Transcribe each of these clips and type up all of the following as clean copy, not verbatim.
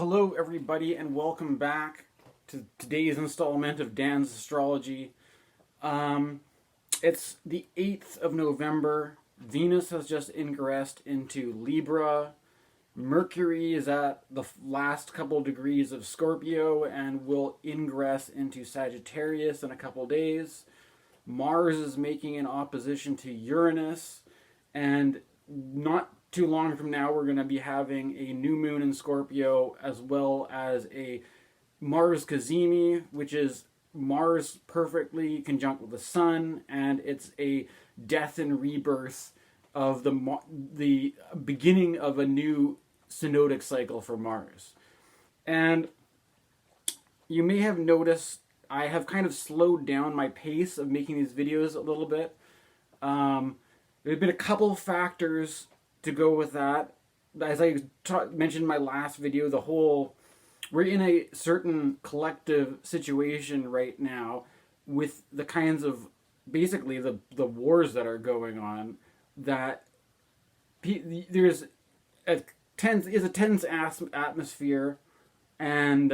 Hello everybody and welcome back to today's installment of Dan's Astrology. It's the 8th of November. Venus has just ingressed into Libra. Mercury is at the last couple degrees of Scorpio and will ingress into Sagittarius in a couple days. Mars is making an opposition to Uranus, and not too long from now we're going to be having a new moon in Scorpio, as well as a Mars Cazimi, which is Mars perfectly conjunct with the Sun, and it's a death and rebirth of the beginning of a new synodic cycle for Mars. And you may have noticed I have kind of slowed down my pace of making these videos a little bit. There have been a couple factors to go with that. As I mentioned in my last video, we're in a certain collective situation right now with the kinds of, basically the wars that are going on, that there's a tense atmosphere, and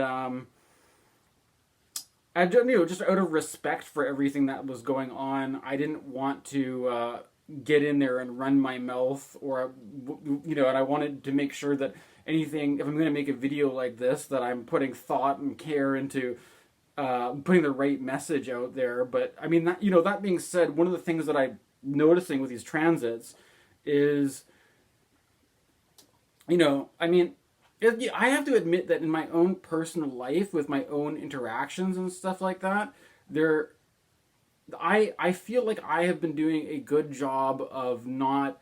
just out of respect for everything that was going on, I didn't want to get in there and run my mouth, and I wanted to make sure that if I'm going to make a video like this, that I'm putting thought and care into putting the right message out there. But I mean, that being said, one of the things that I'm noticing with these transits is, I have to admit that in my own personal life, with my own interactions and stuff like that, I feel like I have been doing a good job of not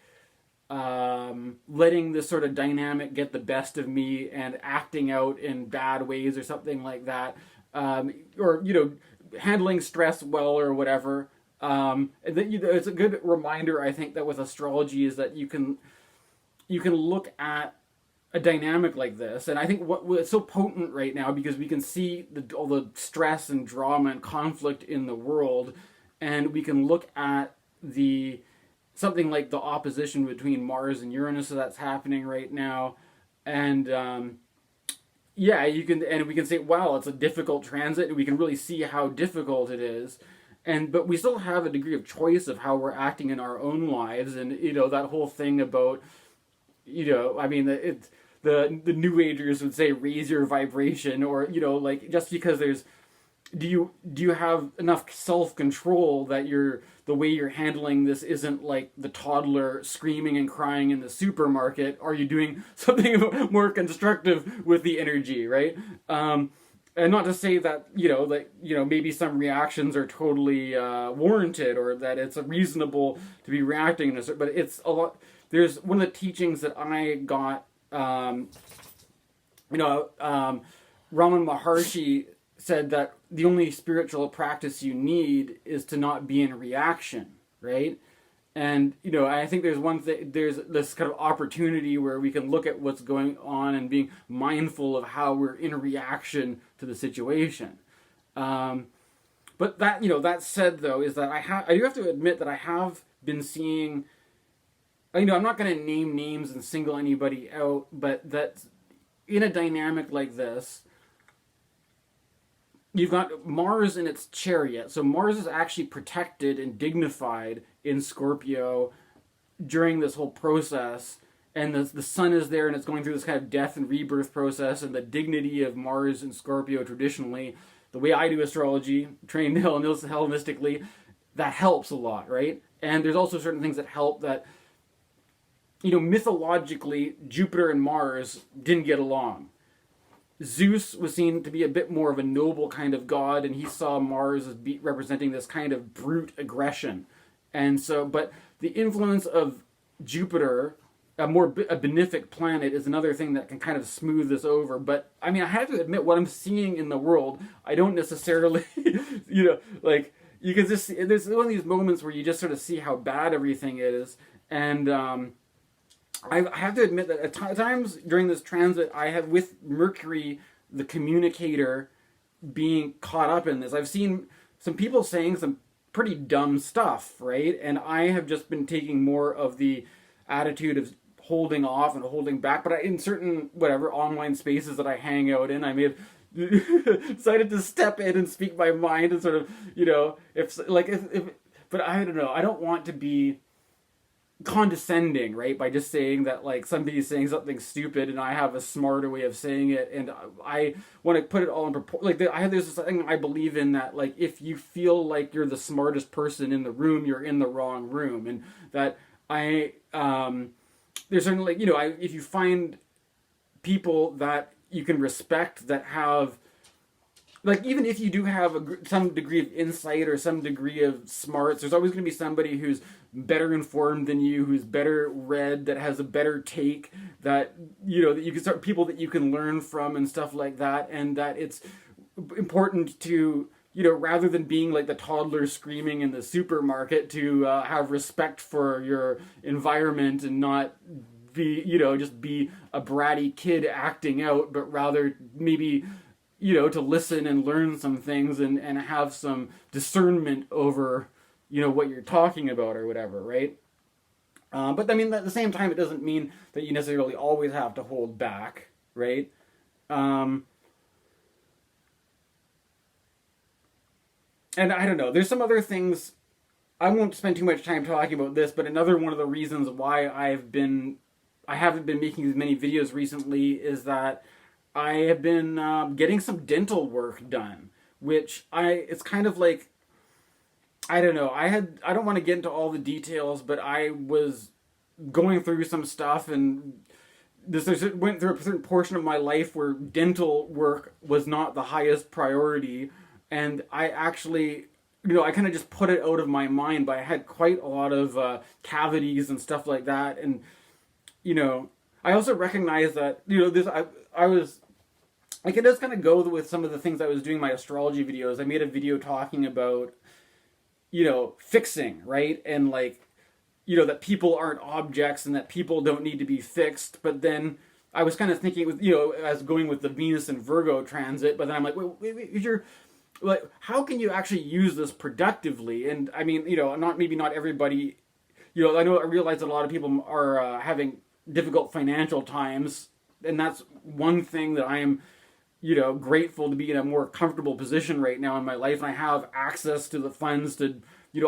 letting this sort of dynamic get the best of me and acting out in bad ways or something like that, or handling stress well or whatever. It's a good reminder, I think, that with astrology is that you can look at a dynamic like this, and I think what's so potent right now, because we can see all the stress and drama and conflict in the world, and we can look at something like the opposition between Mars and Uranus that's happening right now, and we can say, wow, it's a difficult transit, and we can really see how difficult it is, but we still have a degree of choice of how we're acting in our own lives, and that whole thing about, the New Agers would say raise your vibration, or just because do you have enough self-control that the way you're handling this isn't like the toddler screaming and crying in the supermarket? Are you doing something more constructive with the energy, right? And not to say that maybe some reactions are totally warranted, or that it's reasonable to be reacting in but it's a lot. There's one of the teachings that I got. Raman Maharshi said that the only spiritual practice you need is to not be in reaction, right? And I think there's this kind of opportunity where we can look at what's going on and being mindful of how we're in reaction to the situation. But that said, though, is that I do have to admit that I have been seeing. I'm not going to name names and single anybody out, but that in a dynamic like this, you've got Mars in its chariot. So Mars is actually protected and dignified in Scorpio during this whole process, and the Sun is there, and it's going through this kind of death and rebirth process, and the dignity of Mars in Scorpio traditionally, the way I do astrology, trained Hellenistically, that helps a lot, right? And there's also certain things that help that, mythologically, Jupiter and Mars didn't get along. Zeus was seen to be a bit more of a noble kind of god, and he saw Mars as representing this kind of brute aggression. And so, but the influence of Jupiter, a benefic planet, is another thing that can kind of smooth this over. But, I have to admit, what I'm seeing in the world, I don't necessarily, you can just see, there's one of these moments where you just sort of see how bad everything is, and, I have to admit that at times during this transit, I have, with Mercury, the communicator, being caught up in this. I've seen some people saying some pretty dumb stuff, right? And I have just been taking more of the attitude of holding off and holding back. But in certain whatever online spaces that I hang out in, I may have decided to step in and speak my mind and sort of, if but I don't know. I don't want to be condescending, right? By just saying that like somebody's saying something stupid and I have a smarter way of saying it, and I want to put it all in proportion. There's this thing I believe in, that like if you feel like you're the smartest person in the room, you're in the wrong room, and that there's certainly if you find people that you can respect, that have, like, even if you do have some degree of insight or some degree of smarts, there's always going to be somebody who's better informed than you, who's better read, that has a better take, that that you can start, people that you can learn from and stuff like that, and that it's important to rather than being like the toddler screaming in the supermarket, to have respect for your environment and not be just be a bratty kid acting out, but rather maybe to listen and learn some things and have some discernment over, what you're talking about or whatever, right? But I mean, at the same time, it doesn't mean that you necessarily always have to hold back, right? And I don't know, there's some other things, I won't spend too much time talking about this, but another one of the reasons why I haven't been making as many videos recently is that I have been getting some dental work done, which it's kind of like, I don't know, I don't want to get into all the details, but I was going through some stuff, and went through a certain portion of my life where dental work was not the highest priority, and I actually, I kind of just put it out of my mind, but I had quite a lot of cavities and stuff like that, and, I also recognize that, I was, like, it does kind of go with some of the things I was doing in my astrology videos. I made a video talking about, fixing, right? And like, that people aren't objects and that people don't need to be fixed. But then I was kind of thinking with, as going with the Venus and Virgo transit, but then I'm like, wait, if you're, like, how can you actually use this productively? And I mean, maybe not everybody, I realize that a lot of people are having difficult financial times, and that's one thing that I am, grateful to be in a more comfortable position right now in my life, and I have access to the funds to,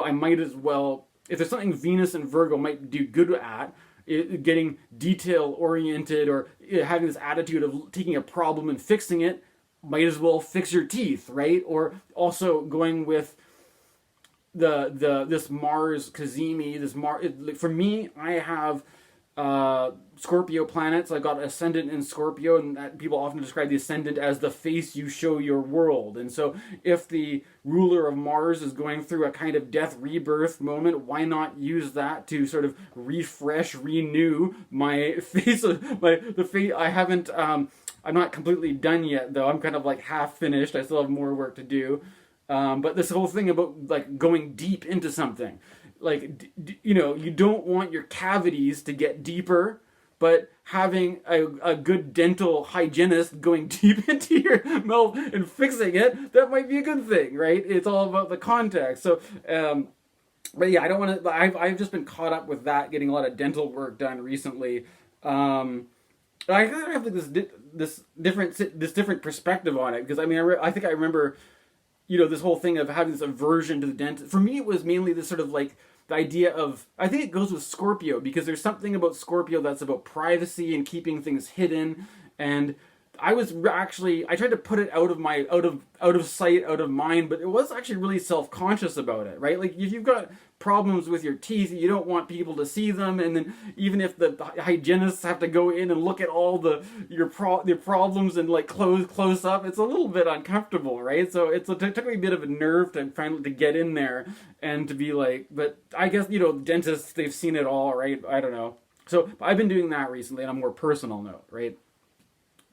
I might as well, if there's something Venus and Virgo might do good at, getting detail oriented, or having this attitude of taking a problem and fixing it, might as well fix your teeth, right? Or also going with this Mars Cazimi, for me, I have Scorpio planets. I got ascendant in Scorpio, and that people often describe the ascendant as the face you show your world. And so if the ruler of Mars is going through a kind of death rebirth moment, why not use that to sort of refresh, renew my face, the face I haven't, I'm not completely done yet, though. I'm kind of like half finished. I still have more work to do. But this whole thing about like going deep into something, like, you don't want your cavities to get deeper, but having a good dental hygienist going deep into your mouth and fixing it, that might be a good thing, right? It's all about the context. So, but yeah, I don't want to, I've just been caught up with that, getting a lot of dental work done recently. I kind of have this different perspective on it, because I mean, I think I remember, this whole thing of having this aversion to the dentist. For me, it was mainly this sort of like the idea of, I think it goes with Scorpio, because there's something about Scorpio that's about privacy and keeping things hidden. And I tried to put it out of sight, out of mind, but it was actually really self-conscious about it, right? Like, if you've got problems with your teeth, you don't want people to see them, and then even if the hygienists have to go in and look at all your problems and like close up, it's a little bit uncomfortable, right? So it took me a bit of a nerve to get in there and to be like, but I guess, dentists, they've seen it all, right? I don't know. So I've been doing that recently on a more personal note, right?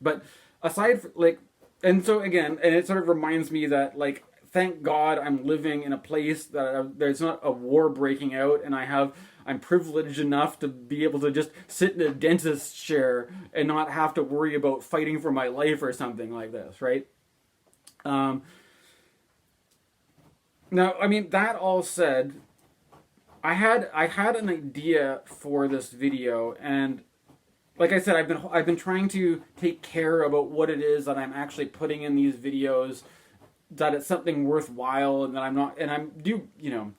But aside from, like, and so again, and it sort of reminds me that, like, thank God I'm living in a place that there's not a war breaking out, and I'm privileged enough to be able to just sit in a dentist's chair and not have to worry about fighting for my life or something like this, right? Now, I mean, that all said, I had an idea for this video, and like I said, I've been trying to take care about what it is that I'm actually putting in these videos, that it's something worthwhile, and that I'm not, and I'm do you know,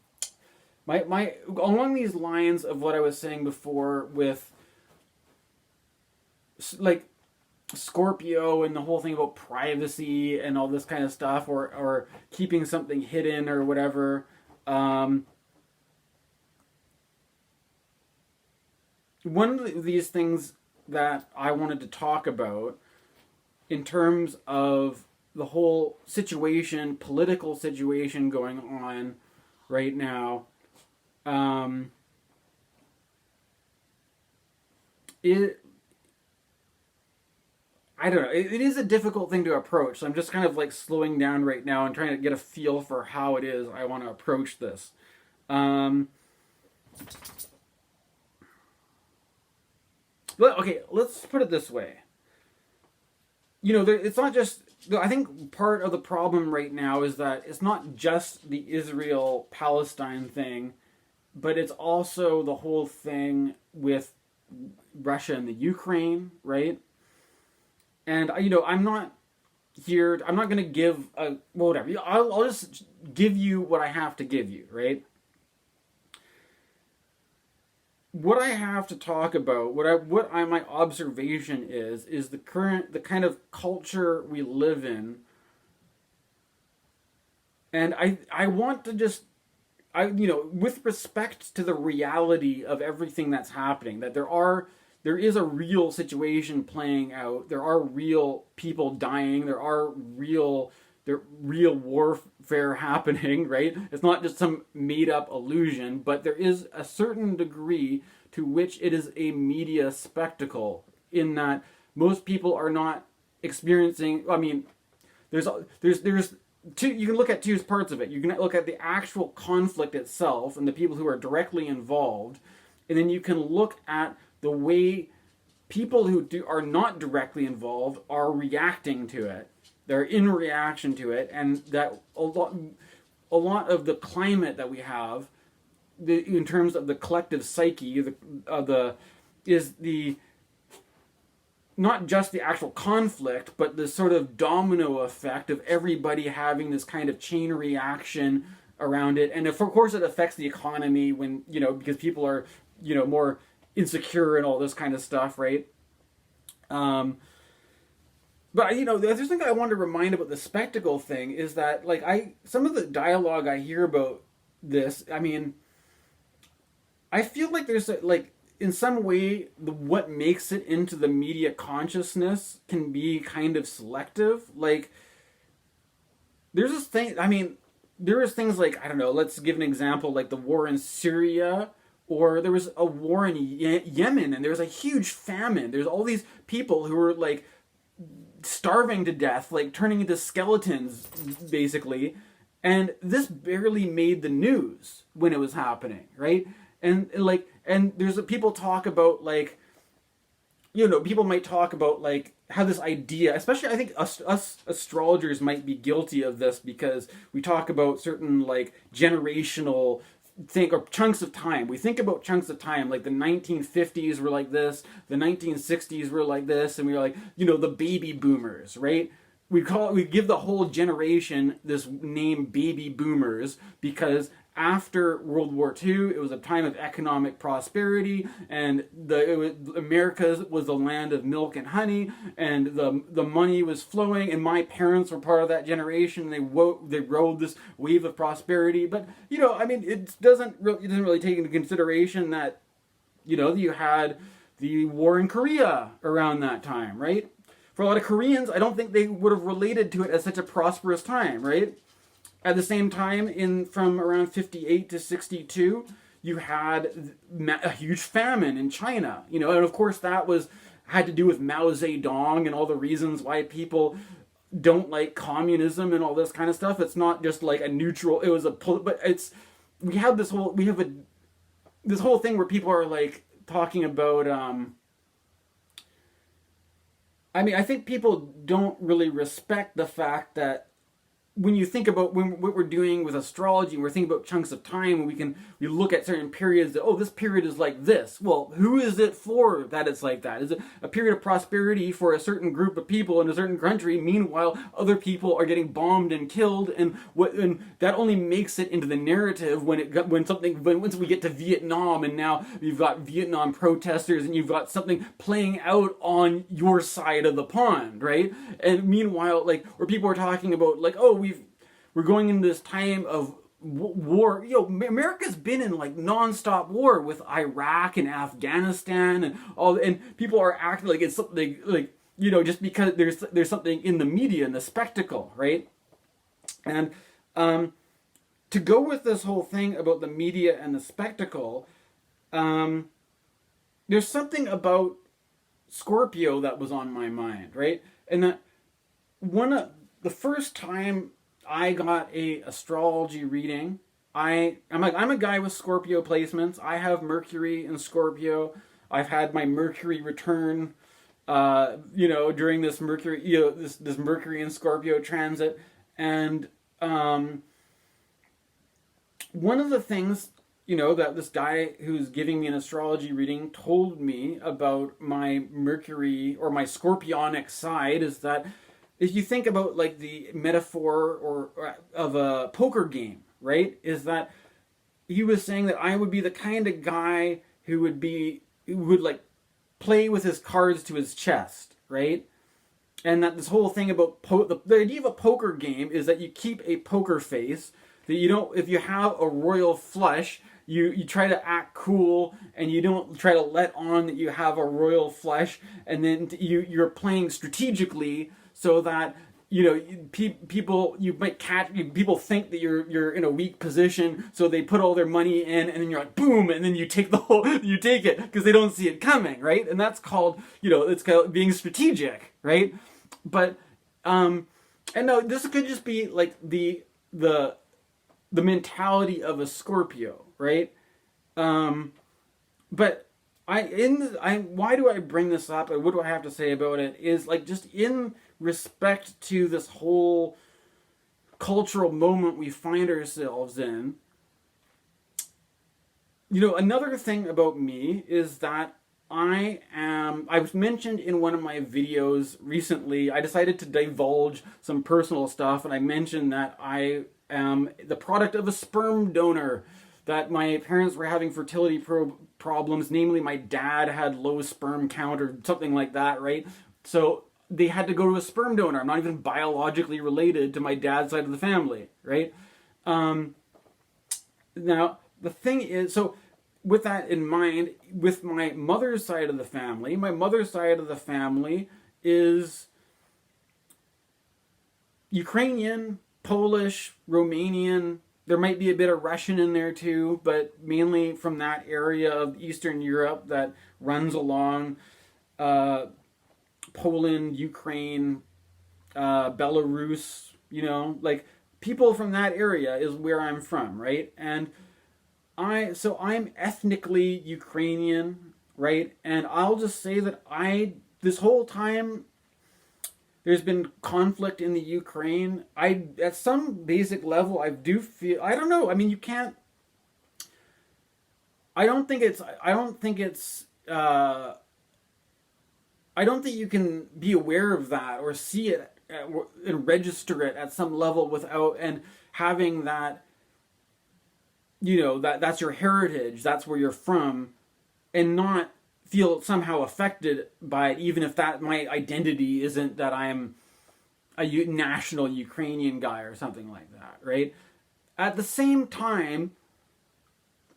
my along these lines of what I was saying before with like Scorpio and the whole thing about privacy and all this kind of stuff, or keeping something hidden or whatever. One of these things that I wanted to talk about in terms of the whole situation, political situation going on right now, it I don't know. It is a difficult thing to approach. So I'm just kind of like slowing down right now and trying to get a feel for how it is I want to approach this. Um, okay, let's put it this way. It's not just. I think part of the problem right now is that it's not just the Israel Palestine thing, but it's also the whole thing with Russia and the Ukraine, right? And I'm not here. I'm not going to give a well, whatever. I'll just give you what I have to give you, right? What I have to talk about, my observation is the kind of culture we live in, and I want to just with respect to the reality of everything that's happening, that there is a real situation playing out. There are real people dying. There are real warfare happening, right? It's not just some made up illusion, but there is a certain degree to which it is a media spectacle, in that most people are not experiencing. I mean, there's two. You can look at two parts of it. You can look at the actual conflict itself and the people who are directly involved, and then you can look at the way people who are not directly involved are reacting to it. They're in reaction to it, and that a lot of the climate that we have, in terms of the collective psyche, is not just the actual conflict, but the sort of domino effect of everybody having this kind of chain reaction around it. And of course, it affects the economy when because people are more insecure and all this kind of stuff, right? But the other thing that I wanted to remind about the spectacle thing is that some of the dialogue I hear about this, I mean, I feel like there's in some way what makes it into the media consciousness can be kind of selective. Like there's this thing. I mean, there is things like, I don't know. Let's give an example, like the war in Syria. Or there was a war in Yemen, and there was a huge famine. There's all these people who were starving to death, turning into skeletons, basically. And this barely made the news when it was happening, right? And there's people talk about people might talk about how this idea, especially I think us astrologers might be guilty of this, because we talk about certain generational or chunks of time. We think about chunks of time, like the 1950s were like this, the 1960s were like this, and we were like, the baby boomers, right? We give the whole generation this name baby boomers because after World War II, it was a time of economic prosperity, and America was the land of milk and honey, and the money was flowing, and my parents were part of that generation. They rode this wave of prosperity, but I mean, it doesn't really take into consideration that you had the war in Korea around that time, right? For a lot of Koreans, I don't think they would have related to it as such a prosperous time, right? At the same time, from around 58 to 62, you had a huge famine in China, and of course that had to do with Mao Zedong and all the reasons why people don't like communism and all this kind of stuff. It's not just a neutral. It was but we have this whole thing where people are talking about. I mean, I think people don't really respect the fact that when you think about what we're doing with astrology, we're thinking about chunks of time, and we look at certain periods that, oh, this period is like this. Well, who is it for that it's like that? Is it a period of prosperity for a certain group of people in a certain country? Meanwhile, other people are getting bombed and killed, and that only makes it into the narrative once we get to Vietnam, and now you've got Vietnam protesters, and you've got something playing out on your side of the pond, right? And meanwhile, like, where people are talking about, like, oh, we're going into this time of war. America's been in like non-stop war with Iraq and Afghanistan and all, and people are acting like it's something like, just because there's something in the media and the spectacle, right? And to go with this whole thing about the media and the spectacle, there's something about Scorpio that was on my mind, right? And that the first time I got a astrology reading, I'm a guy with Scorpio placements. I have Mercury in Scorpio. I've had my Mercury return, during this Mercury, this Mercury in Scorpio transit, and one of the things, that this guy who's giving me an astrology reading told me about my Mercury or my Scorpionic side is that if you think about like the metaphor or of a poker game, right, is that he was saying that I would be the kind of guy who would like play with his cards to his chest, right? And that this whole thing about the idea of a poker game is that you keep a poker face, that you don't, if you have a royal flush, you try to act cool, and you don't try to let on that you have a royal flush, and then you're playing strategically so that people think that you're in a weak position, so they put all their money in, and then you're like boom, and then you take it because they don't see it coming, right? And that's called it's called being strategic, right? But and no, this could just be like the mentality of a Scorpio, right? But why do I bring this up, and what do I have to say about it? Is like just in respect to this whole cultural moment we find ourselves in. Another thing about me is that I've mentioned in one of my videos recently, I decided to divulge some personal stuff, and I mentioned that I am the product of a sperm donor, that my parents were having fertility problems, namely my dad had low sperm count or something like that, right? So they had to go to a sperm donor. I'm not even biologically related to my dad's side of the family, right? Now, the thing is, so with that in mind, with my mother's side of the family is Ukrainian, Polish, Romanian. There might be a bit of Russian in there too, but mainly from that area of Eastern Europe that runs along Poland, Ukraine, Belarus, like people from that area is where I'm from, right? And I'm ethnically Ukrainian, right? And I'll just say that this whole time there's been conflict in the Ukraine. At some basic level, I do feel, I don't know. I mean, I don't think you can be aware of that or see it and register it at some level without, and having that, that's your heritage, that's where you're from, and not feel somehow affected by it, even if that my identity isn't that I'm a national Ukrainian guy or something like that, right? At the same time,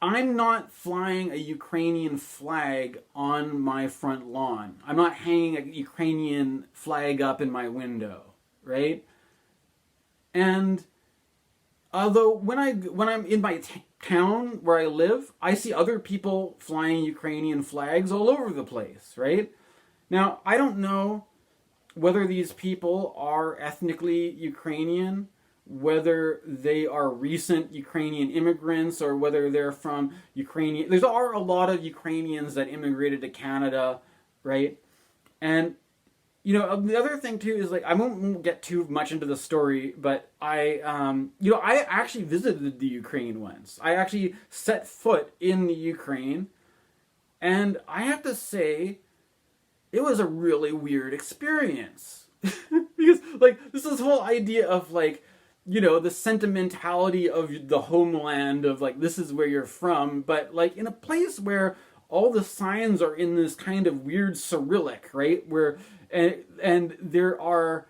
I'm not flying a Ukrainian flag on my front lawn. I'm not hanging a Ukrainian flag up in my window, right? And although when I'm in my town where I live, I see other people flying Ukrainian flags all over the place, right? Now, I don't know whether these people are ethnically Ukrainian, whether they are recent Ukrainian immigrants, or whether they're from Ukrainian. There are a lot of Ukrainians that immigrated to Canada, right? And the other thing too is like I won't get too much into the story, but I actually visited the Ukraine once. I actually set foot in the Ukraine, and I have to say, it was a really weird experience. Because like this whole idea of like the sentimentality of the homeland, of like this is where you're from, but like in a place where all the signs are in this kind of weird Cyrillic, right? Where and there are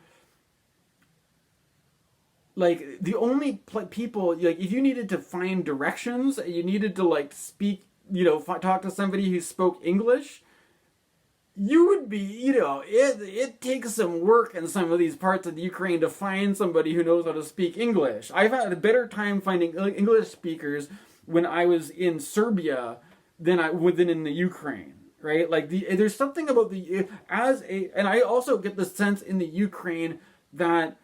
like the only people, like if you needed to find directions, you needed to like speak, talk to somebody who spoke English, you would be, it takes some work in some of these parts of the Ukraine to find somebody who knows how to speak English. I've had a better time finding English speakers when I was in Serbia than in the Ukraine, right? Like there's something about and I also get the sense in the Ukraine that,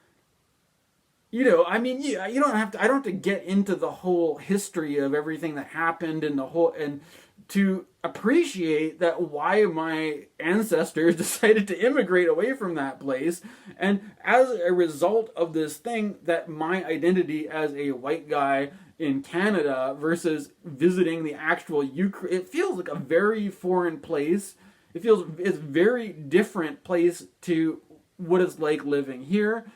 you don't have to, I don't have to get into the whole history of everything that happened and to appreciate that why my ancestors decided to immigrate away from that place. And as a result of this thing, that my identity as a white guy in Canada versus visiting the actual Ukraine, it feels like a very foreign place. It's a very different place to what it's like living here.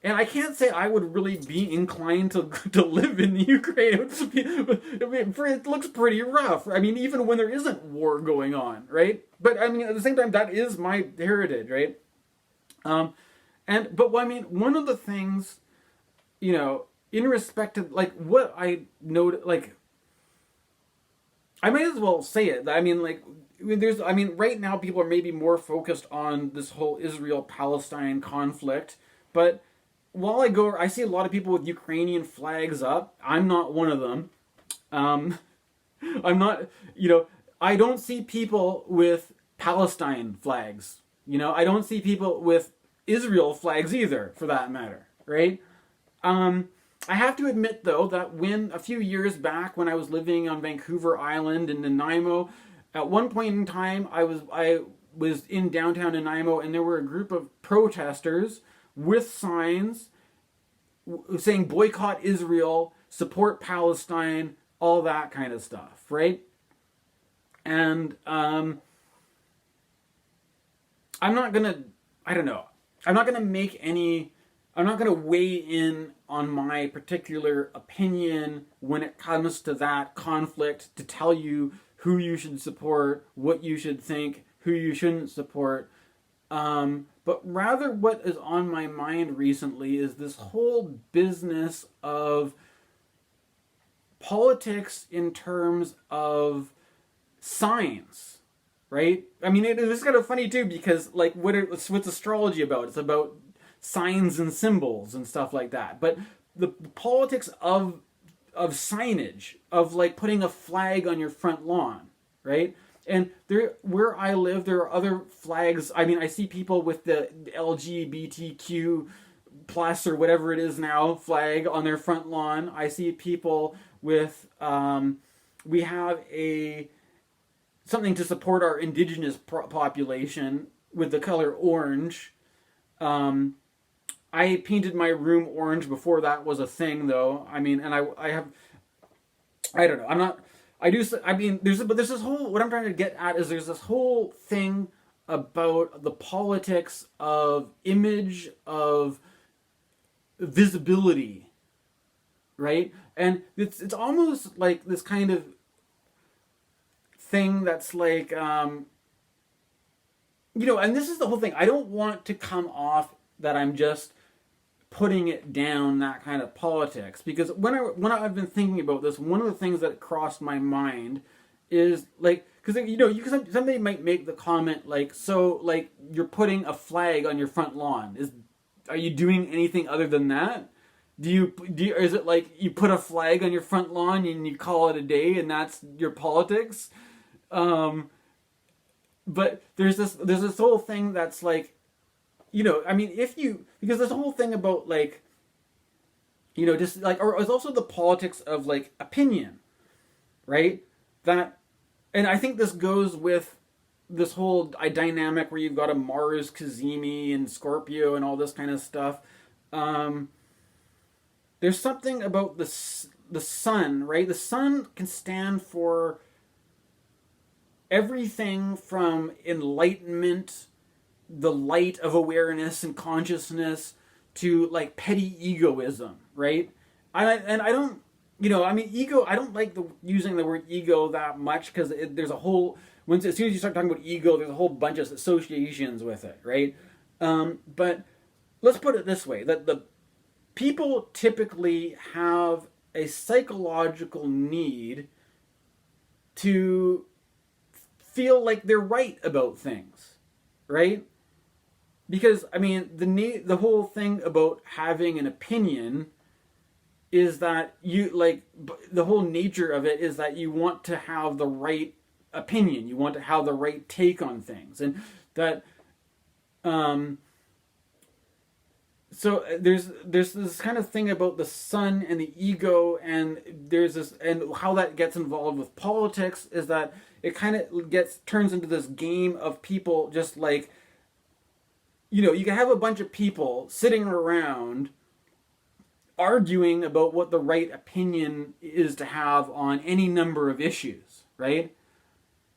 And I can't say I would really be inclined to live in the Ukraine. It looks pretty rough. I mean, even when there isn't war going on, right? But I mean, at the same time, that is my heritage, right? One of the things, in respect to like what I noted, like, I might as well say it. I mean, like, right now people are maybe more focused on this whole Israel-Palestine conflict, but while I see a lot of people with Ukrainian flags up. I'm not one of them. I'm not, I don't see people with Palestine flags. I don't see people with Israel flags either, for that matter, right? I have to admit, though, that a few years back when I was living on Vancouver Island in Nanaimo, at one point in time, I was in downtown Nanaimo, and there were a group of protesters with signs saying boycott Israel, support Palestine, all that kind of stuff, right? And I'm not gonna weigh in on my particular opinion when it comes to that conflict to tell you who you should support, what you should think, who you shouldn't support. But rather what is on my mind recently is this whole business of politics in terms of signs, right? I mean, it's kind of funny too, because like what's astrology about? It's about signs and symbols and stuff like that. But the politics of signage, of like putting a flag on your front lawn, right? And where I live, there are other flags. I mean, I see people with the LGBTQ plus or whatever it is now flag on their front lawn. I see people with we have something to support our indigenous population with the color orange. I painted my room orange before that was a thing, though. I mean, and I don't know. I'm not. There's this whole, what I'm trying to get at is there's this whole thing about the politics of image, of visibility, right? And it's almost like this kind of thing that's like, and this is the whole thing. I don't want to come off that I'm just putting it down, that kind of politics, because when I've been thinking about this, one of the things that crossed my mind is like, because somebody might make the comment like, so like you're putting a flag on your front lawn, are you doing anything other than that? Is it like you put a flag on your front lawn and you call it a day and that's your politics? But there's this whole thing that's like, because there's a whole thing about like, just like, or it's also the politics of like opinion, right? And I think this goes with this whole dynamic where you've got a Mars, Cazimi, and Scorpio and all this kind of stuff. There's something about the sun, right? The sun can stand for everything from enlightenment, the light of awareness and consciousness, to like petty egoism, right? I don't, ego. I don't like using the word ego that much because there's a whole. As soon as you start talking about ego, there's a whole bunch of associations with it, right? But let's put it this way: that the people typically have a psychological need to feel like they're right about things, right? Because the whole thing about having an opinion is that the whole nature of it is that you want to have the right opinion, you want to have the right take on things, and that so there's this kind of thing about the sun and the ego, and there's this, and how that gets involved with politics is that it kind of turns into this game of people just like, you can have a bunch of people sitting around arguing about what the right opinion is to have on any number of issues, right?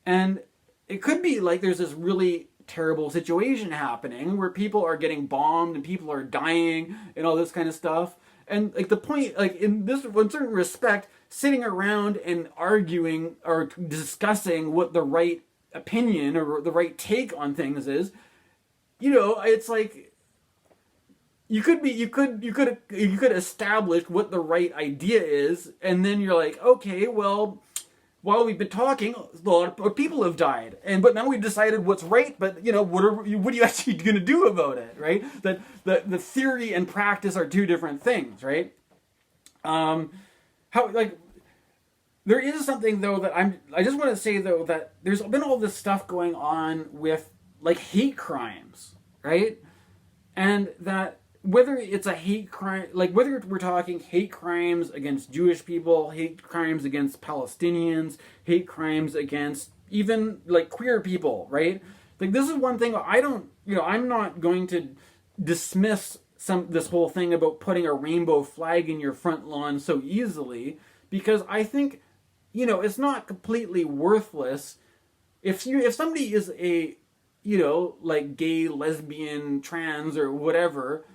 And it could be like there's this really terrible situation happening where people are getting bombed and people are dying and all this kind of stuff. And like the point, like in certain respect, sitting around and arguing or discussing what the right opinion or the right take on things is, it's like you could establish what the right idea is, and then you're like, okay, well, while we've been talking, a lot of people have died, but now we've decided what's right. But what are you actually going to do about it, right? That the theory and practice are two different things, right? There is something though that I just want to say though that there's been all this stuff going on with like hate crimes, right? And that whether it's a hate crime, like whether we're talking hate crimes against Jewish people, hate crimes against Palestinians, hate crimes against even like queer people, right? Like this is one thing I'm not going to dismiss this whole thing about putting a rainbow flag in your front lawn so easily, because I think, it's not completely worthless if somebody is a, like gay, lesbian, trans, or whatever,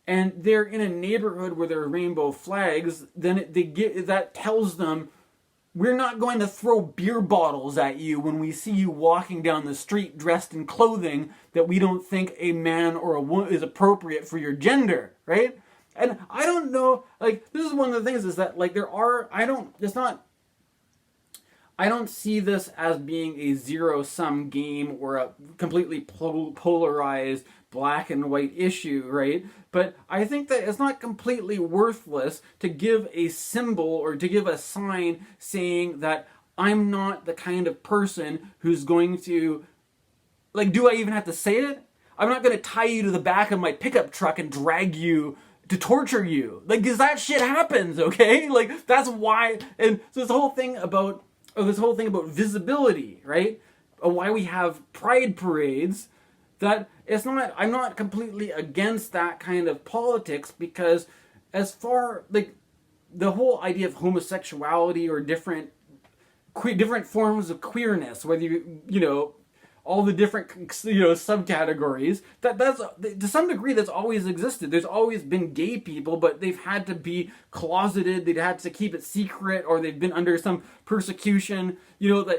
and they're in a neighborhood where there are rainbow flags, then that tells them, we're not going to throw beer bottles at you when we see you walking down the street dressed in clothing that we don't think a man or a woman is appropriate for your gender, right? And I don't know, like, this is one of the things is that, like, I don't see this as being a zero-sum game or a completely polarized black and white issue, right? But I think that it's not completely worthless to give a symbol or to give a sign saying that I'm not the kind of person who's going to, like, do I even have to say it? I'm not going to tie you to the back of my pickup truck and drag you to torture you. Like, because that shit happens, okay? Like, that's why, and so this whole thing about visibility, right? Why we have pride parades, that I'm not completely against that kind of politics, because as far, like, the whole idea of homosexuality or different forms of queerness, whether all the different subcategories, that's to some degree that's always existed. There's always been gay people, but they've had to be closeted, they've had to keep it secret, or they've been under some persecution.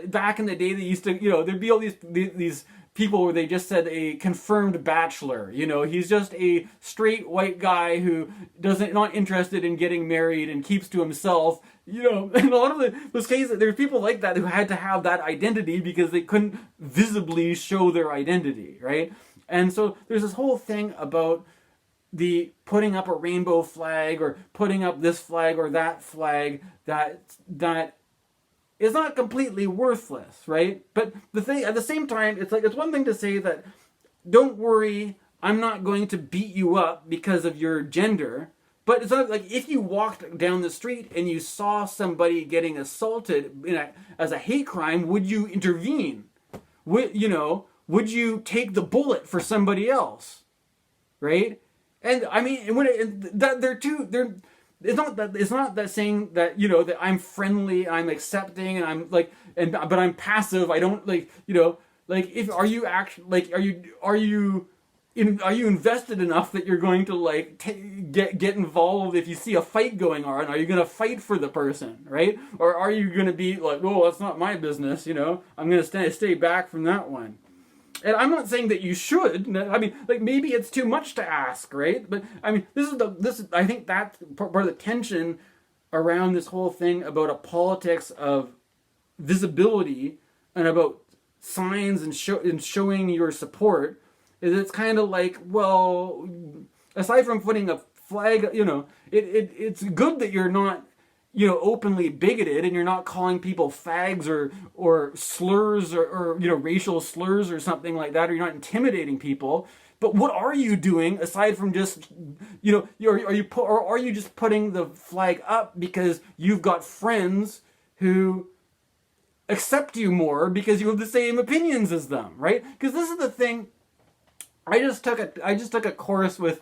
Back in the day they used to, there'd be all these people where they just said a confirmed bachelor. He's just a straight white guy who not interested in getting married and keeps to himself. And a lot of those cases, there's people like that who had to have that identity because they couldn't visibly show their identity, right? And so there's this whole thing about the putting up a rainbow flag or putting up this flag or that flag that is not completely worthless, right? But the thing, at the same time, it's one thing to say that, don't worry, I'm not going to beat you up because of your gender. But it's not like if you walked down the street and you saw somebody getting assaulted as a hate crime, would you intervene? would you take the bullet for somebody else, right? And I mean, that it's not that saying that that I'm friendly, I'm accepting, and I'm like, but I'm passive. I don't if are you actually are you invested enough that you're going to get involved if you see a fight going on? Are you going to fight for the person, right? Or are you going to be like, oh, that's not my business, I'm going to stay back from that one. And I'm not saying that you should. I mean, maybe it's too much to ask, right? But I mean, I think that's part of the tension around this whole thing about a politics of visibility and about signs and showing your support. Is it's kind of like, well, aside from putting a flag, it's good that you're not openly bigoted and you're not calling people fags or slurs or racial slurs or something like that, or you're not intimidating people. But what are you doing aside from just are you just putting the flag up because you've got friends who accept you more because you have the same opinions as them, right? Because this is the thing. I just took a course with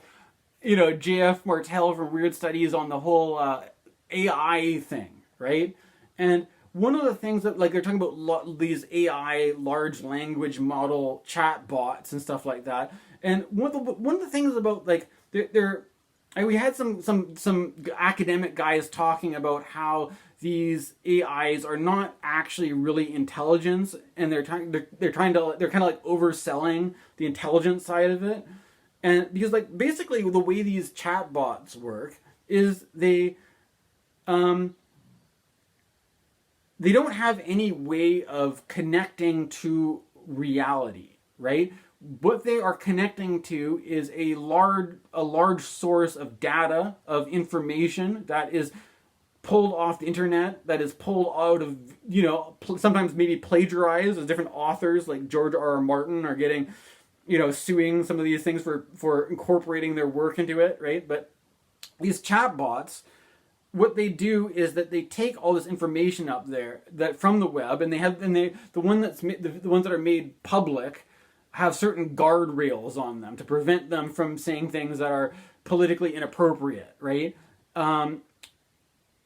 JF Martel from Weird Studies on the whole AI thing, right? And one of the things that they're talking about these AI large language model chatbots and stuff like that. And one of the things about we had some academic guys talking about how these AIs are not actually really intelligence, and they're kind of overselling the intelligence side of it. And because basically the way these chatbots work is they don't have any way of connecting to reality, right? What they are connecting to is a large source of data, of information that is pulled off the internet, that is pulled out of, sometimes maybe plagiarized, as different authors like George R.R. Martin are getting, suing some of these things for incorporating their work into it, right? But these chatbots, what they do is that they take all this information up there that from the web, and the ones that are made public have certain guardrails on them to prevent them from saying things that are politically inappropriate, right?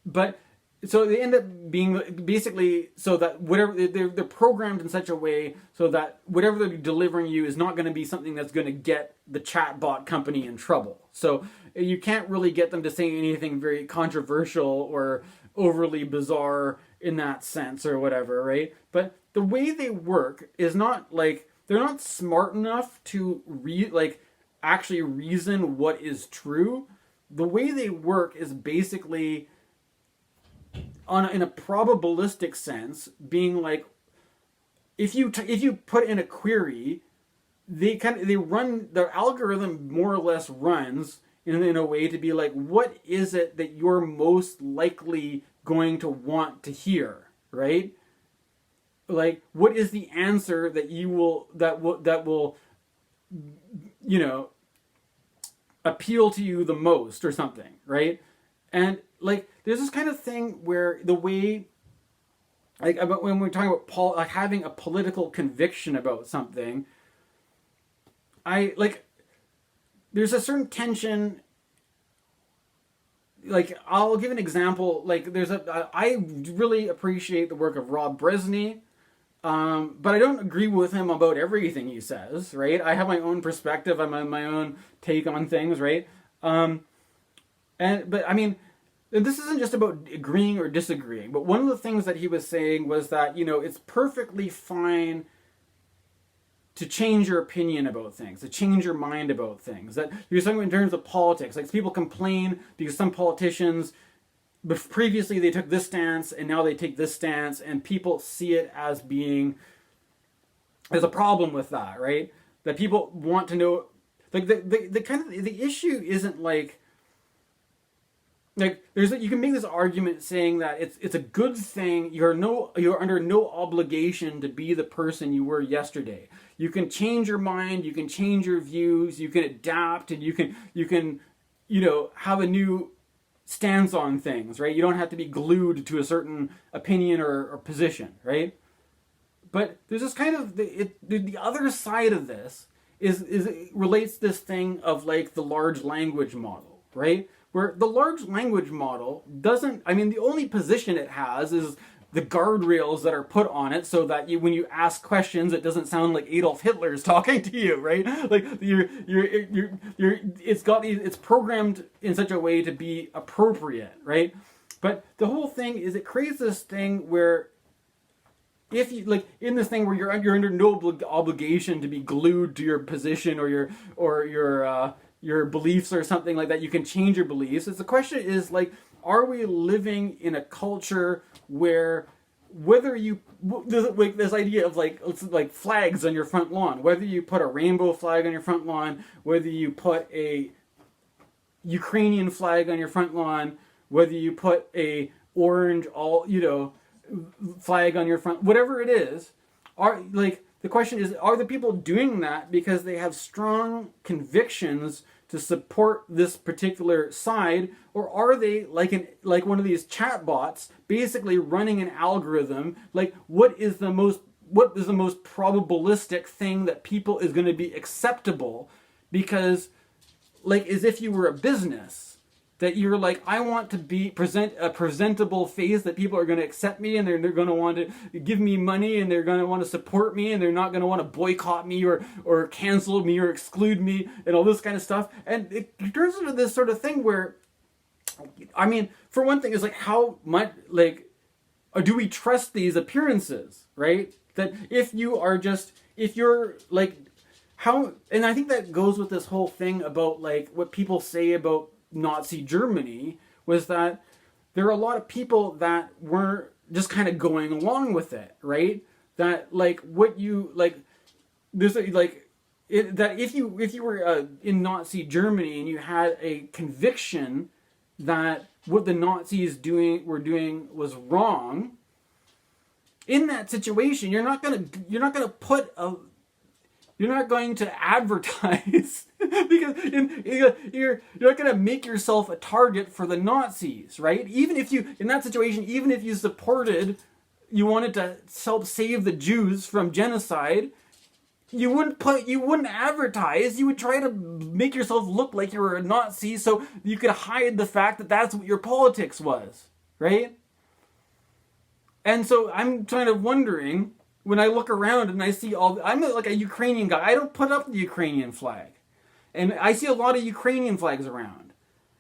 But so they end up being basically so that whatever they're programmed in such a way so that whatever they're delivering you is not going to be something that's going to get the chatbot company in trouble. So you can't really get them to say anything very controversial or overly bizarre in that sense or whatever, right? But the way they work is not they're not smart enough to actually reason what is true. The way they work is basically in a probabilistic sense, being if you put in a query, their algorithm more or less runs in a way to be what is it that you're most likely going to want to hear, right? What is the answer that will appeal to you the most or something, right? And there's this kind of thing where the way about when we're talking about having a political conviction about something, there's a certain tension. I'll give an example. I really appreciate the work of Rob Brezsny, but I don't agree with him about everything he says, right? I have my own perspective, I have my own take on things, right? But I mean, this isn't just about agreeing or disagreeing, but one of the things that he was saying was that, it's perfectly fine to change your opinion about things, to change your mind about things. That you're talking in terms of politics. People complain because some politicians, previously they took this stance and now they take this stance, and people see it as there's a problem with that, right? That people want to know, the issue isn't you can make this argument saying that it's a good thing. You're under no obligation to be the person you were yesterday. You can change your mind, you can change your views, you can adapt, and you can have a new stance on things, right? You don't have to be glued to a certain opinion or position, right? but there's this kind of the other side of this is it relates this thing of like the large language model, right? Where the large language model doesn't, I mean, the only position it has is the guardrails that are put on it so that when you ask questions, it doesn't sound like Adolf Hitler is talking to you, right? Like it's programmed in such a way to be appropriate, right? But the whole thing is it creates this thing where if you like in this thing where you're under no obligation to be glued to your position or your beliefs or something like that. You can change your beliefs. It's the question is like, are we living in a culture where whether you like this idea of like flags on your front lawn, whether you put a rainbow flag on your front lawn, whether you put a Ukrainian flag on your front lawn, whether you put a orange flag on your front, whatever it is, are like the question is, are the people doing that because they have strong convictions to support this particular side, or are they like one of these chatbots basically running an algorithm? Like, what is the most probabilistic thing that people is going to be acceptable? Because, like, as if you were a business, that you're like, I want to present a presentable face that people are going to accept me, and they're going to want to give me money, and they're going to want to support me, and they're not going to want to boycott me or cancel me or exclude me and all this kind of stuff. And it turns into this sort of thing where, I mean, for one thing, is like how much do we trust these appearances, right? That if you're like how, and I think that goes with this whole thing about like what people say about Nazi Germany, was that there are a lot of people that were just kind of going along with it, right? That like what you like, there's like it, that if you were in Nazi Germany and you had a conviction that what the Nazis were doing was wrong, in that situation, you're not going to advertise because you're not going to make yourself a target for the Nazis, right? Even if you, in that situation, even if you wanted to help save the Jews from genocide, you wouldn't advertise. You would try to make yourself look like you were a Nazi so you could hide the fact that that's what your politics was, right? And so I'm kind of wondering, when I look around and I see I'm like a Ukrainian guy. I don't put up the Ukrainian flag. And I see a lot of Ukrainian flags around.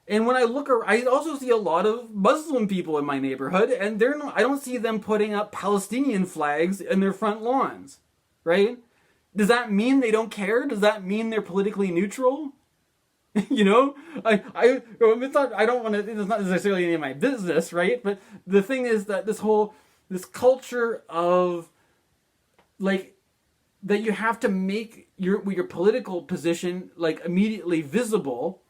And when I I also see a lot of Muslim people in my neighborhood, and I don't see them putting up Palestinian flags in their front lawns, right? Does that mean they don't care? Does that mean they're politically neutral? You know, it's not necessarily any of my business, right? But the thing is that this culture of like that you have to make your political position like immediately visible,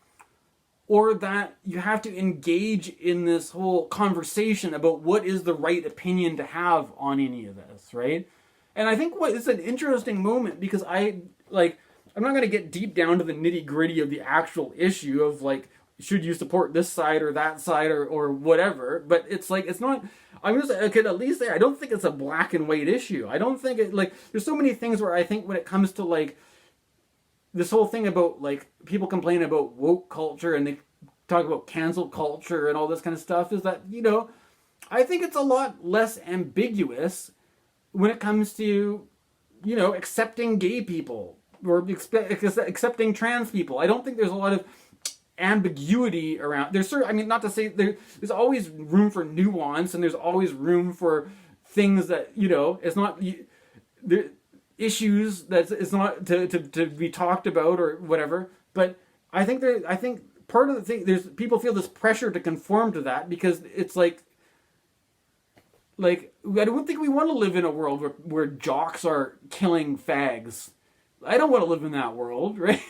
or that you have to engage in this whole conversation about what is the right opinion to have on any of this, right? And I think it's an interesting moment because I'm not going to get deep down to the nitty gritty of the actual issue of like, should you support this side or that side or whatever, but it's like, it's not, I could at least say I don't think it's a black and white issue. I don't think it, like, there's so many things where I think when it comes to like this whole thing about like people complain about woke culture and they talk about cancel culture and all this kind of stuff, is that, you know, I think it's a lot less ambiguous when it comes to, you know, accepting gay people or accepting trans people. I don't think there's a lot of ambiguity around. Not to say there's always room for nuance, and there's always room for things that, you know, it's not there issues that it's not to be talked about or whatever. But I think part of the thing, there's people feel this pressure to conform to that because it's like I don't think we want to live in a world where jocks are killing fags. I don't want to live in that world, right?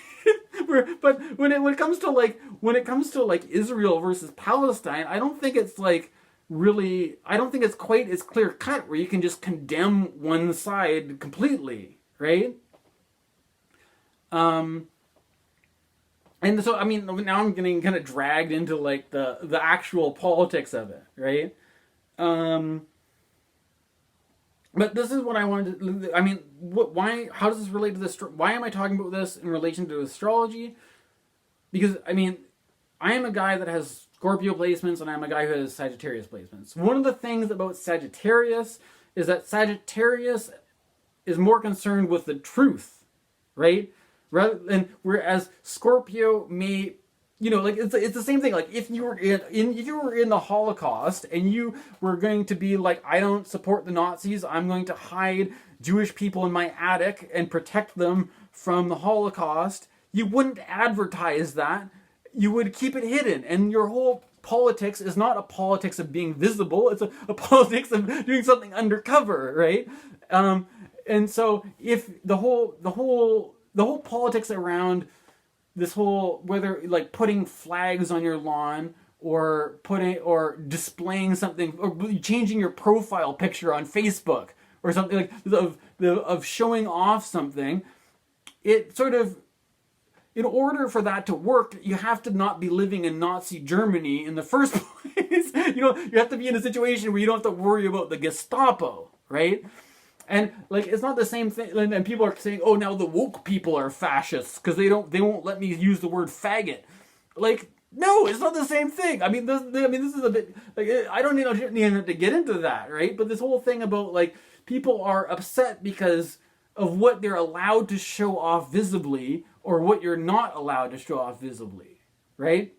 But when it comes to like Israel versus Palestine, I don't think it's like really. I don't think it's quite as clear cut where you can just condemn one side completely, right? And so I mean, now I'm getting kind of dragged into like the actual politics of it, right? But this is what I wanted to, I mean, why, how does this relate to this? Why am I talking about this in relation to astrology? Because, I mean, I am a guy that has Scorpio placements and I'm a guy who has Sagittarius placements. One of the things about Sagittarius is that Sagittarius is more concerned with the truth, right? Rather than, whereas Scorpio may, like it's the same thing. Like if you were in the Holocaust and you were going to be like, I don't support the Nazis, I'm going to hide Jewish people in my attic and protect them from the Holocaust, you wouldn't advertise that. You would keep it hidden, and your whole politics is not a politics of being visible. It's a politics of doing something undercover, right? And so if the whole politics around this whole, whether like putting flags on your lawn or displaying something or changing your profile picture on Facebook or something like of showing off something, it sort of, in order for that to work, you have to not be living in Nazi Germany in the first place. You have to be in a situation where you don't have to worry about the Gestapo, right? And like, it's not the same thing. And people are saying, "Oh, now the woke people are fascists because they won't let me use the word faggot." Like, no, it's not the same thing. I mean, this is a bit like, I don't need to get into that, right? But this whole thing about like people are upset because of what they're allowed to show off visibly or what you're not allowed to show off visibly, right?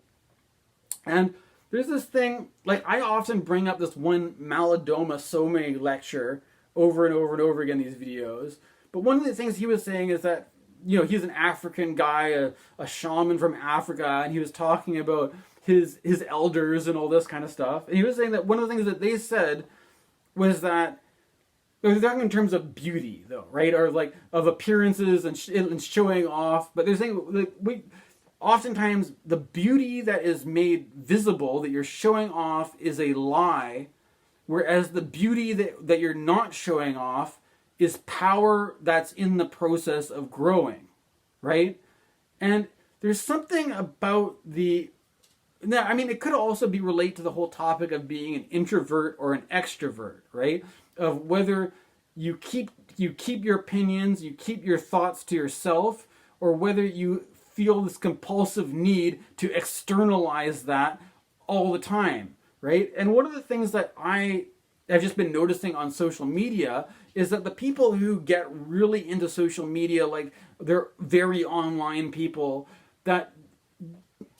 And there's this thing, like I often bring up this one Malidoma Some lecture over and over and over again in these videos. But one of the things he was saying is that, he's an African guy, a shaman from Africa, and he was talking about his elders and all this kind of stuff. And he was saying that one of the things that they said was that, they're talking in terms of beauty, though, right? Or like of appearances and showing off. But they're saying like oftentimes the beauty that is made visible, that you're showing off, is a lie, whereas the beauty that you're not showing off is power that's in the process of growing, right? And there's something about it could also be related to the whole topic of being an introvert or an extrovert, right? Of whether you keep your opinions, you keep your thoughts to yourself, or whether you feel this compulsive need to externalize that all the time, right? And one of the things that I have just been noticing on social media is that the people who get really into social media, like they're very online people, that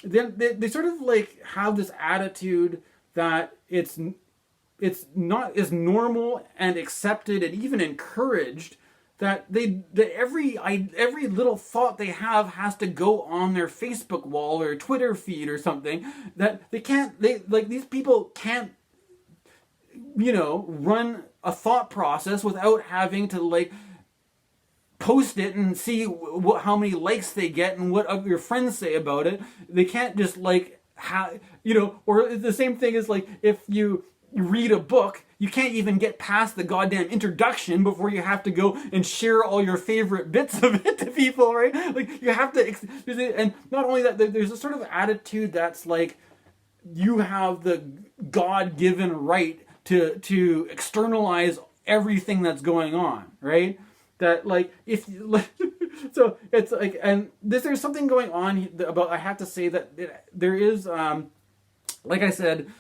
they sort of like have this attitude that it's not as normal and accepted and even encouraged that every little thought they have has to go on their Facebook wall or Twitter feed or something, that these people can't run a thought process without having to like post it and see how many likes they get and what other friends say about it. They can't just like or the same thing is like if you read a book, you can't even get past the goddamn introduction before you have to go and share all your favorite bits of it to people, right? Like you have to, and not only that, there's a sort of attitude that's like you have the God-given right to externalize everything that's going on, right? That like if so it's like, and there's something going on about, I have to say that there is like I said,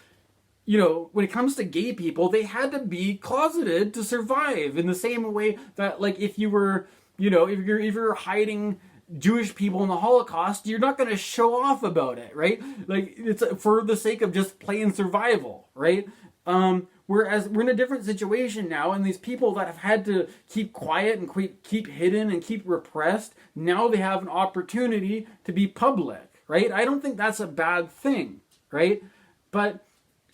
when it comes to gay people, they had to be closeted to survive, in the same way that like if you were if you're hiding Jewish people in the Holocaust, you're not going to show off about it, right? Like it's for the sake of just plain survival, right? Whereas we're in a different situation now, and these people that have had to keep quiet and keep hidden and keep repressed, now they have an opportunity to be public, right? I don't think that's a bad thing, right? But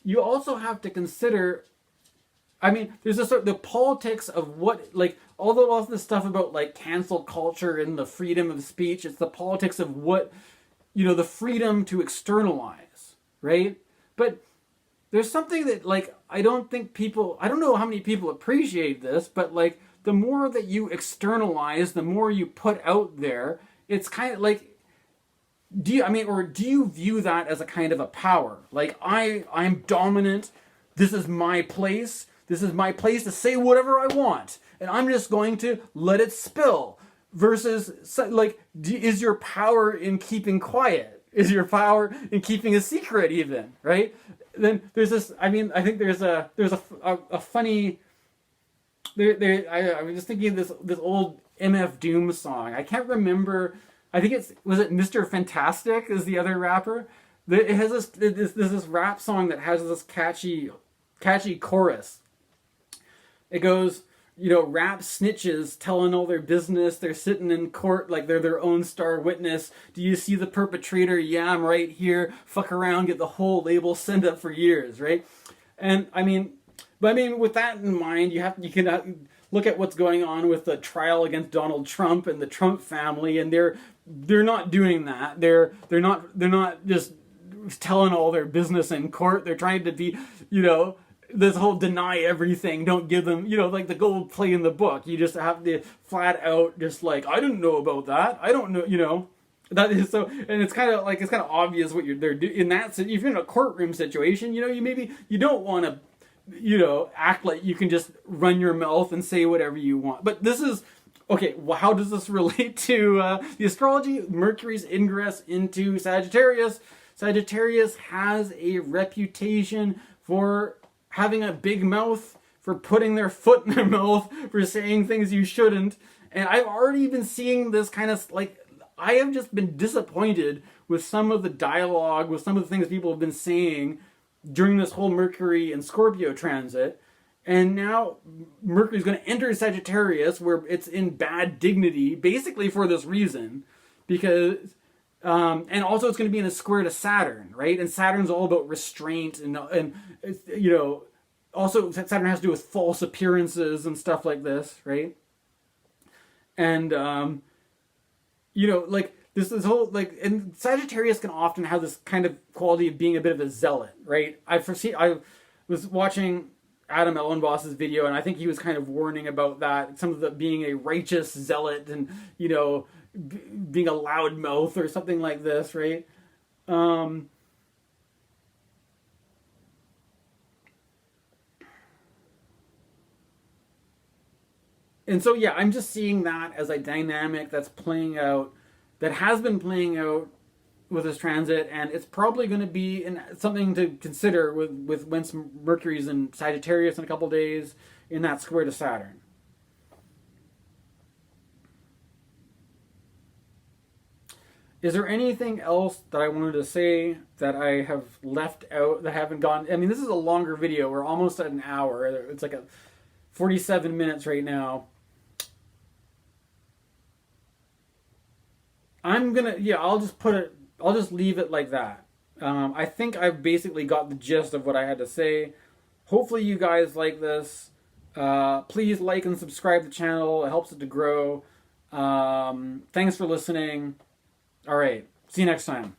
you also have to consider, I mean, there's the politics of what, like, although all this stuff about like cancel culture and the freedom of speech, it's the politics of what, the freedom to externalize, right? But there's something that like, I don't know how many people appreciate this, but like the more that you externalize, the more you put out there, it's kind of like, do you view that as a kind of a power? Like I'm dominant, this is my place, This is my place to say whatever I want, and I'm just going to let it spill. Versus, like, is your power in keeping quiet? Is your power in keeping a secret even, right? Then there's this, I mean, I think there's a funny, I was just thinking of this old MF Doom song. I can't remember, I think was it Mr. Fantastik is the other rapper? It has this rap song that has this catchy chorus. It goes, you know, rap snitches telling all their business. They're sitting in court like they're their own star witness. Do you see the perpetrator? Yeah, I'm right here. Fuck around, get the whole label, send up for years, right? And I mean, with that in mind, you can look at what's going on with the trial against Donald Trump and the Trump family, and they're not doing that. They're not just telling all their business in court. They're trying to be, you know, this whole deny everything, don't give them, you know, like the gold play in the book. You just have to flat out just like, I didn't know about that. I don't know, you know. That is so, and it's kind of obvious what they're doing in that. So if you're in a courtroom situation, you know, you don't want to, you know, act like you can just run your mouth and say whatever you want. But this is okay. Well, how does this relate to the astrology? Mercury's ingress into Sagittarius. Sagittarius has a reputation for having a big mouth, for putting their foot in their mouth, for saying things you shouldn't. And I've already been seeing this kind of, like, I have just been disappointed with some of the dialogue, with some of the things people have been saying during this whole Mercury and Scorpio transit. And now Mercury's going to enter Sagittarius, where it's in bad dignity, basically for this reason. Because, and also it's going to be in a square to Saturn, right? And Saturn's all about restraint and you know, also Saturn has to do with false appearances and stuff like this, right? And, you know, like this whole, like, and Sagittarius can often have this kind of quality of being a bit of a zealot, right? I was watching Adam Ellenboss's video, and I think he was kind of warning about that, some of the being a righteous zealot and, you know, being a loudmouth or something like this, right? And so, yeah, I'm just seeing that as a dynamic that's playing out, that has been playing out with this transit, and it's probably going to be something to consider with when Mercury's in Sagittarius in a couple days in that square to Saturn. Is there anything else that I wanted to say that I have left out, that haven't gone? I mean, this is a longer video. We're almost at an hour. It's like 47 minutes right now. I'll just leave it like that. I think I've basically got the gist of what I had to say. Hopefully you guys like this. Please like and subscribe to the channel. It helps it to grow. Thanks for listening. All right. See you next time.